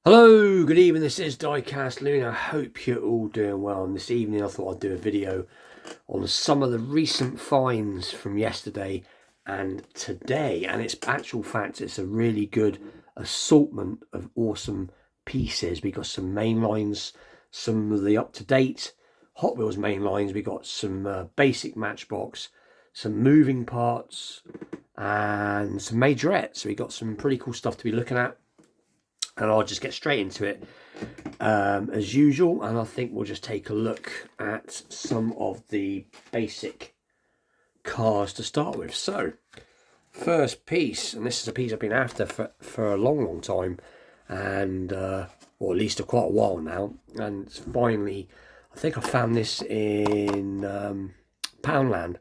Hello, good evening, this is Diecast Loon. I hope you're all doing well, and this evening I thought I'd do a video on some of the recent finds from yesterday and today, and it's actual fact it's a really good assortment of awesome pieces. We got some main lines, some of the up-to-date Hot Wheels main lines, we got some basic Matchbox, some moving parts and some Majorette, so we got some pretty cool stuff to be looking at. And I'll just get straight into it as usual, and I think we'll just take a look at some of the basic cars to start with. So first piece, and this is a piece I've been after for a long time, and or at least quite a while now, and finally I think I found this in Poundland,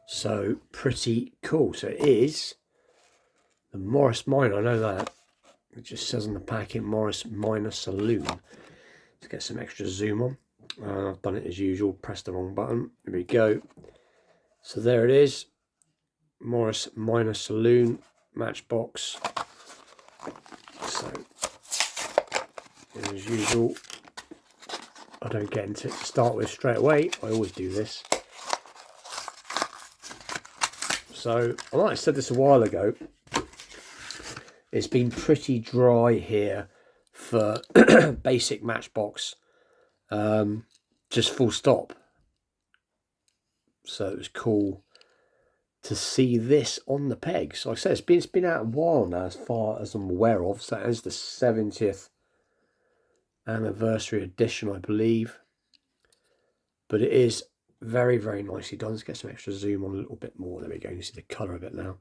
so pretty cool. So it is the Morris Minor, I know that. It just says on the packet, Morris Minor Saloon. Let's get some extra zoom on. I've done it as usual, pressed the wrong button. Here we go. So there it is. Morris Minor Saloon Matchbox. So, as usual, I don't get into it to start with straight away. I always do this. So, I might have said this a while ago. It's been pretty dry here for basic Matchbox, just full stop. So it was cool to see this on the pegs. Like I said, it's been out a while now, as far as I'm aware of. So that is the 70th anniversary edition, I believe. But it is very, very nicely done. Let's get some extra zoom on a little bit more. There we go. You see the colour of it now.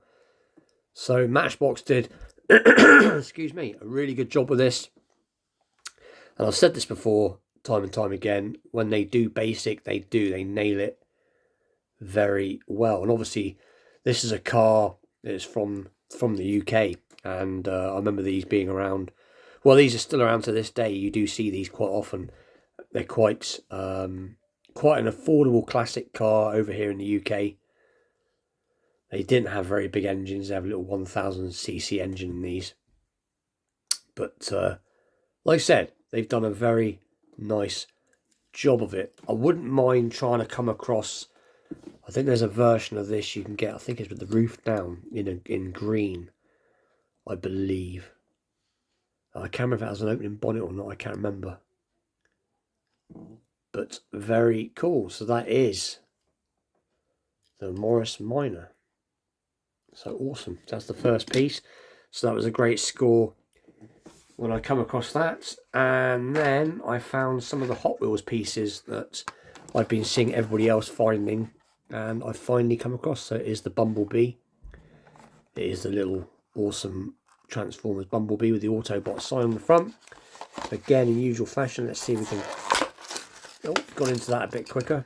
So Matchbox did, excuse me, a really good job with this. And I've said this before, time and time again, when they do basic, they nail it very well. And obviously, this is a car that's from the UK. And I remember these being around. Well, these are still around to this day. You do see these quite often. They're quite an affordable classic car over here in the UK. They didn't have very big engines. They have a little 1000cc engine in these. But like I said, they've done a very nice job of it. I wouldn't mind trying to come across, I think there's a version of this you can get, I think it's with the roof down in green, I believe. I can't remember if it has an opening bonnet or not, I can't remember. But very cool. So that is the Morris Minor. So awesome. That's the first piece. So that was a great score when I come across that. And then I found some of the Hot Wheels pieces that I've been seeing everybody else finding, and I finally come across. So it is the Bumblebee. It is the little awesome Transformers Bumblebee with the Autobot sign on the front. Again, in usual fashion, let's see if we can... Oh, got into that a bit quicker.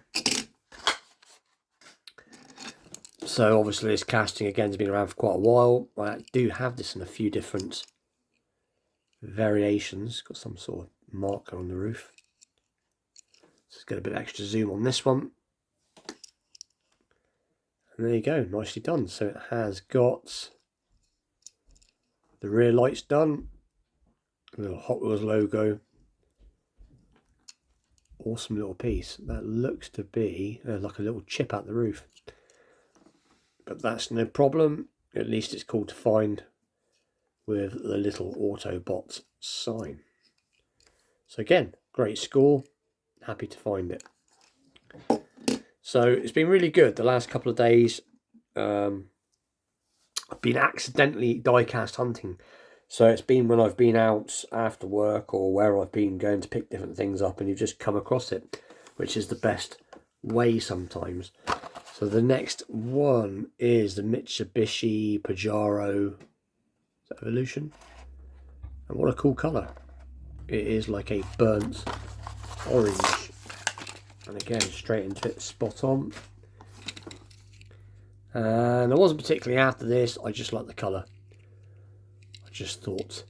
So obviously this casting again has been around for quite a while. I do have this in a few different variations. Got some sort of marker on the roof. Let's get a bit of extra zoom on this one. And there you go, nicely done. So it has got the rear lights done. A little Hot Wheels logo. Awesome little piece. That looks to be like a little chip out the roof. But that's no problem. At least it's cool to find with the little Autobot sign. So again, great score. Happy to find it. So it's been really good the last couple of days. I've been accidentally diecast hunting. So it's been when I've been out after work or where I've been going to pick different things up, and you've just come across it, which is the best way sometimes. So the next one is the Mitsubishi Pajaro Evolution. And what a cool colour. It is like a burnt orange. And again, straight into it, spot on. And I wasn't particularly after this, I just like the colour. I just thought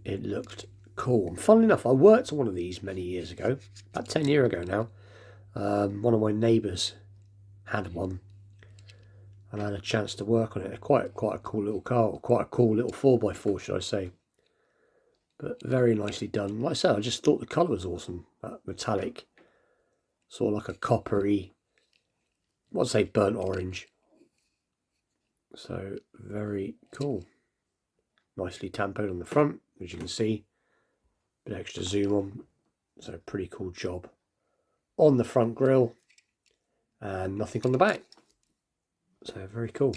it looked cool. And funnily enough, I worked on one of these many years ago, about 10 years ago now. One of my neighbours had one, and I had a chance to work on it. Quite a cool little car, or quite a cool little 4x4, should I say. But very nicely done. Like I said, I just thought the colour was awesome. That metallic, sort of like a coppery, I'd say burnt orange. So very cool. Nicely tampoed on the front, as you can see. Bit extra zoom on. So pretty cool job on the front grille, and nothing on the back. So very cool.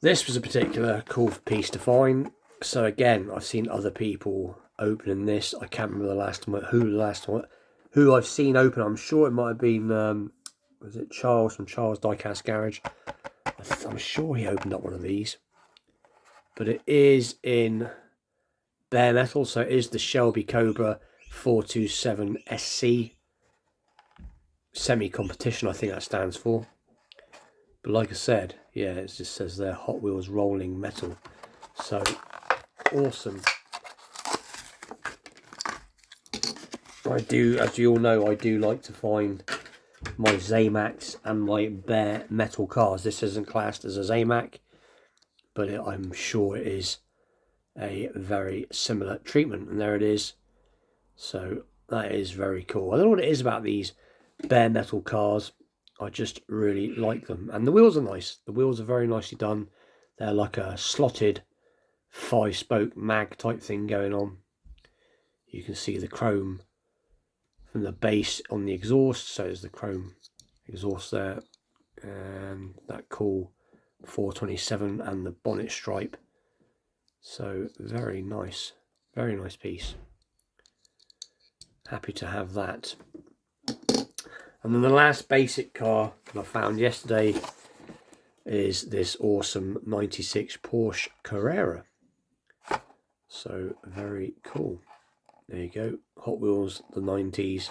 This was a particular cool piece to find. So again, I've seen other people opening this. I can't remember who I've seen open. I'm sure it might have been was it Charles from Charles Diecast Garage. I'm sure he opened up one of these, but it is in bare metal. So it is the Shelby Cobra 427 SC semi-competition, I think that stands for. But like I said, yeah, it just says there Hot Wheels rolling metal. So awesome. I do, as you all know, I do like to find my Zamacs and my bare metal cars. This isn't classed as a Zamac, but I'm sure it is a very similar treatment, and there it is. So that is very cool. I don't know what it is about these bare metal cars. I just really like them, and the wheels are nice. The wheels are very nicely done. They're like a slotted 5-spoke mag type thing going on. You can see the chrome from the base on the exhaust, so there's the chrome exhaust there, and that cool 427 and the bonnet stripe. So very nice piece. Happy to have that. And then the last basic car that I found yesterday is this awesome 96 Porsche Carrera. So very cool. There you go. Hot Wheels, the 90s.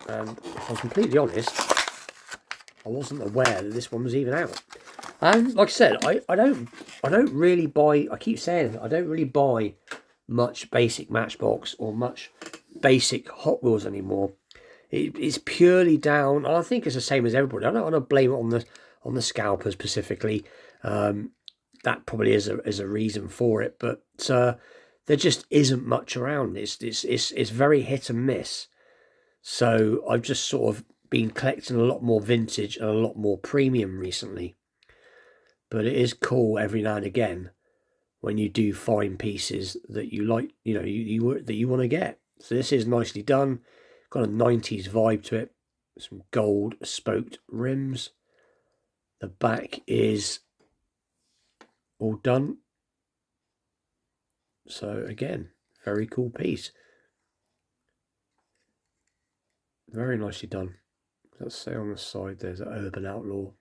And if I'm completely honest, I wasn't aware that this one was even out. And like I said, I don't really buy, I keep saying it, I don't really buy much basic Matchbox or much basic Hot Wheels anymore. It's purely down, and I think it's the same as everybody. I don't want to blame it on the scalper specifically. That probably is a reason for it, but there just isn't much around. It's very hit and miss. So I've just sort of been collecting a lot more vintage and a lot more premium recently. But it is cool every now and again when you do find pieces that you like, that you want to get. So this is nicely done. Got a 90s vibe to it. Some gold spoked rims. The back is all done. So again, very cool piece. Very nicely done. Let's say on the side there's an Urban Outlaw.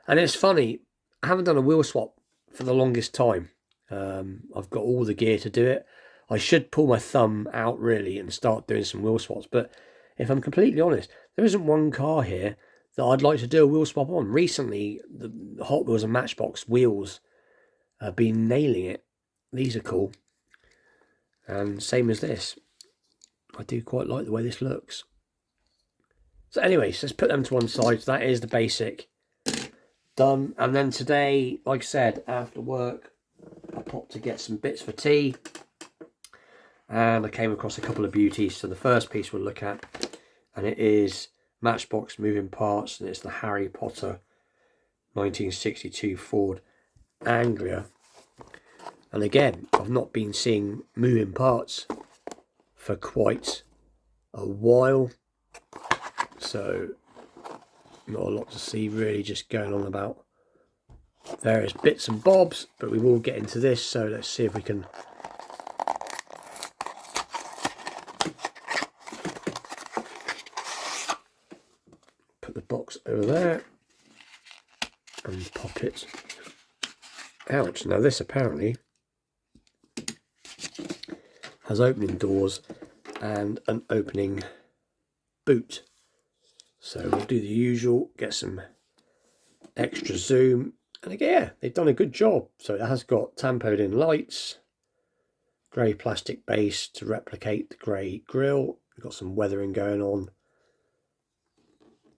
And it's funny, I haven't done a wheel swap for the longest time. I've got all the gear to do it. I should pull my thumb out really and start doing some wheel swaps. But if I'm completely honest, there isn't one car here that I'd like to do a wheel swap on. Recently, the Hot Wheels and Matchbox wheels have been nailing it. These are cool. And same as this. I do quite like the way this looks. So anyways, let's put them to one side. So that is the basic done. And then today, like I said, after work, I popped to get some bits for tea. And I came across a couple of beauties. So the first piece we'll look at, and it is Matchbox moving parts, and it's the Harry Potter 1962 Ford Anglia. And again, I've not been seeing moving parts for quite a while, so not a lot to see really, just going on about various bits and bobs, but we will get into this. So let's see if we can put the box over there and pop it out. Now this apparently has opening doors and an opening boot. So we'll do the usual, get some extra zoom, and again, yeah, they've done a good job. So it has got tampoed in lights, grey plastic base to replicate the grey grille. We've got some weathering going on.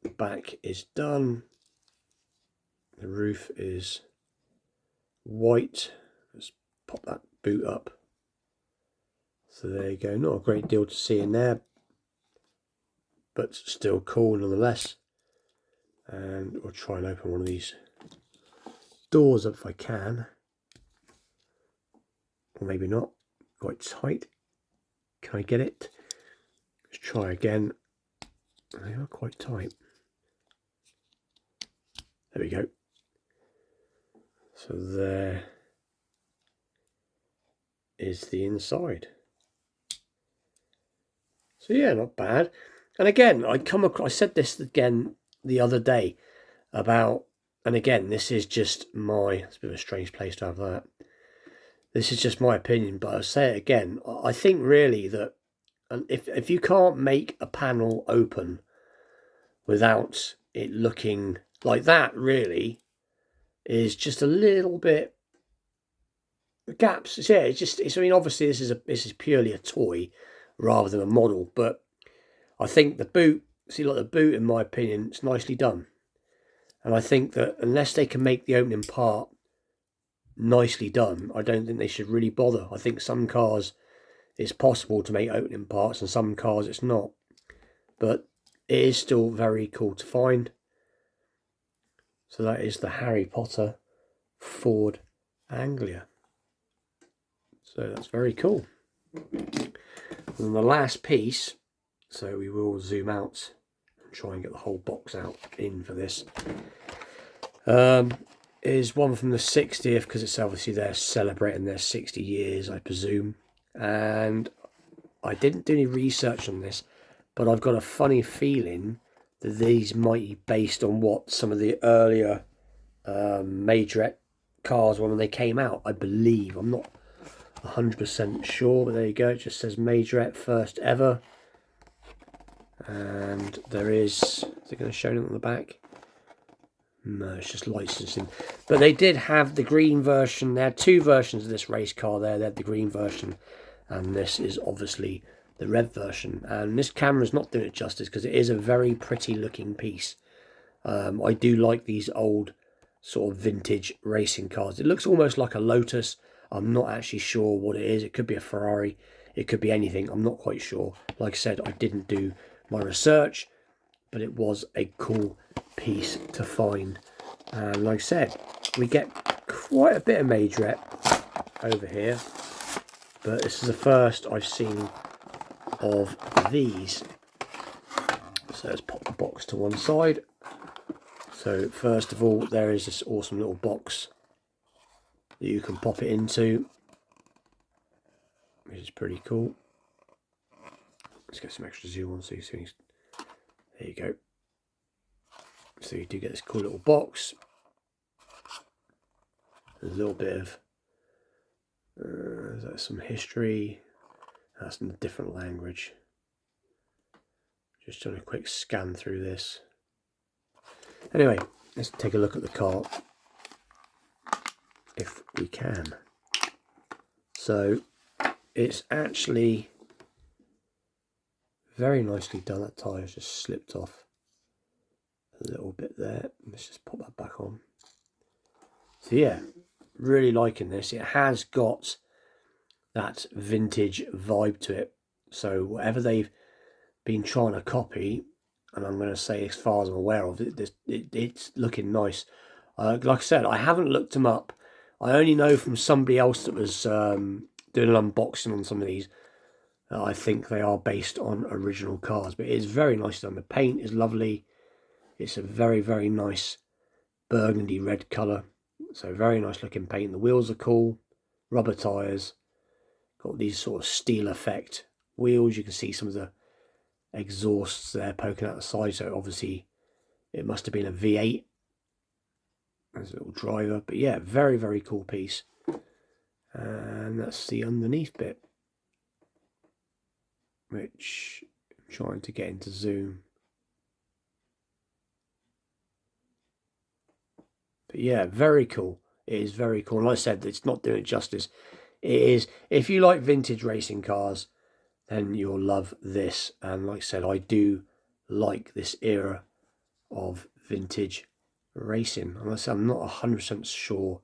The back is done. The roof is white. Let's pop that boot up. So there you go. Not a great deal to see in there, but still cool nonetheless. And we'll try and open one of these doors up if I can. Or maybe not. Quite tight. Can I get it? Let's try again. They are quite tight. There we go. So there is the inside. So yeah, not bad. And again, I said this again the other day about, and again, this is just it's a bit of a strange place to have that. This is just my opinion, but I'll say it again. I think really that if you can't make a panel open without it looking like that, really is just a little bit gaps. Yeah, I mean, obviously this is purely a toy rather than a model, but I think the boot, the boot, in my opinion, it's nicely done. And I think that unless they can make the opening part nicely done, I don't think they should really bother. I think some cars it's possible to make opening parts and some cars it's not. But it is still very cool to find. So that is the Harry Potter Ford Anglia. So that's very cool. And the last piece, so we will zoom out and try and get the whole box out in for this, is one from the 60th, because it's obviously they're celebrating their 60 years, I presume. And I didn't do any research on this, but I've got a funny feeling that these might be based on what some of the earlier Majorette cars were when they came out, I believe. I'm not 100% sure, but there you go. It just says Majorette first ever. And there is it going to show them on the back? No, it's just licensing. But they did have the green version. They had two versions of this race car there. They had the green version, and this is obviously the red version. And this camera's not doing it justice because it is a very pretty looking piece. I do like these old sort of vintage racing cars. It looks almost like a Lotus. I'm not actually sure what it is. It could be a Ferrari. It could be anything. I'm not quite sure. Like I said, I didn't do my research, but it was a cool piece to find. And like I said, we get quite a bit of Majorette over here, but this is the first I've seen of these. So let's pop the box to one side. So first of all, there is this awesome little box that you can pop it into, which is pretty cool. Let's get some extra zoom on so you see. There you go. So you do get this cool little box. There's a little bit of that's some history. That's in a different language. Just doing a quick scan through this. Anyway, let's take a look at the car, if we can. So it's actually very nicely done. That tyre's just slipped off a little bit there. Let's just pop that back on. So yeah, really liking this. It has got that vintage vibe to it. So whatever they've been trying to copy, and I'm going to say as far as I'm aware of it, it's looking nice. Like I said, I haven't looked them up. I only know from somebody else that was doing an unboxing on some of these. I think they are based on original cars, but it is very nice done. The paint is lovely. It's a very, very nice burgundy red colour. So very nice looking paint. The wheels are cool. Rubber tyres. Got these sort of steel effect wheels. You can see some of the exhausts there poking out the side. So obviously it must have been a V8. There's a little driver. But yeah, very, very cool piece. And that's the underneath bit, which I'm trying to get into zoom. But yeah, very cool. It is very cool. And like I said, it's not doing it justice. It is, if you like vintage racing cars, then you'll love this. And like I said, I do like this era of vintage racing. And like I said, I'm not 100% sure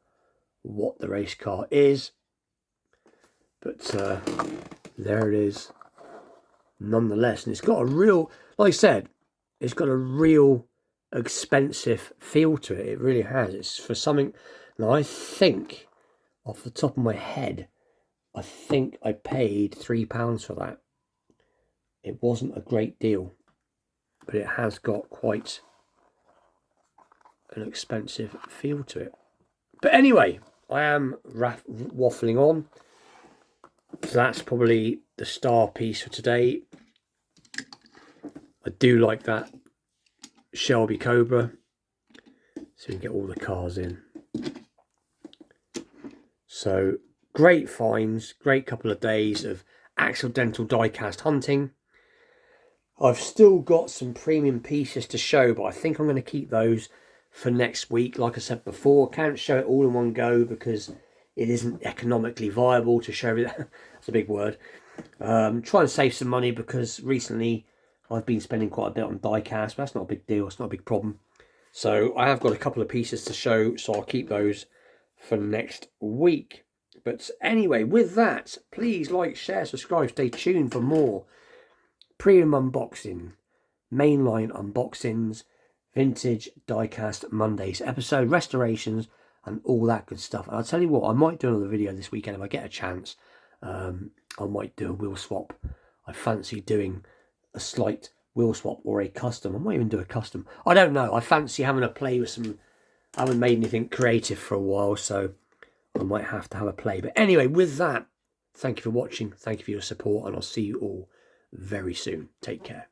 what the race car is, But there it is nonetheless. And it's got a real, like I said, it's got a real expensive feel to it. It really has. It's for something. Now I think, off the top of my head, I think I paid £3 for that. It wasn't a great deal, but it has got quite an expensive feel to it. But anyway, I am waffling on. So that's probably the star piece for today. I do like that Shelby Cobra, so we can get all the cars in. So great finds, great couple of days of accidental diecast hunting. I've still got some premium pieces to show, but I think I'm going to keep those for next week. Like I said before, I can't show it all in one go because it isn't economically viable to show it. That's a big word. Trying to save some money because recently I've been spending quite a bit on diecast, but that's not a big deal. It's not a big problem. So I have got a couple of pieces to show, so I'll keep those for next week. But anyway, with that, please like, share, subscribe, stay tuned for more premium unboxing, mainline unboxings, vintage diecast Mondays episode, restorations, and all that good stuff. And I'll tell you what, I might do another video this weekend if I get a chance. I might do a wheel swap. I fancy doing a slight wheel swap or a custom. I might even do a custom. I don't know. I fancy having a play with some. I haven't made anything creative for a while, so I might have to have a play. But anyway, with that, thank you for watching. Thank you for your support, and I'll see you all very soon. Take care.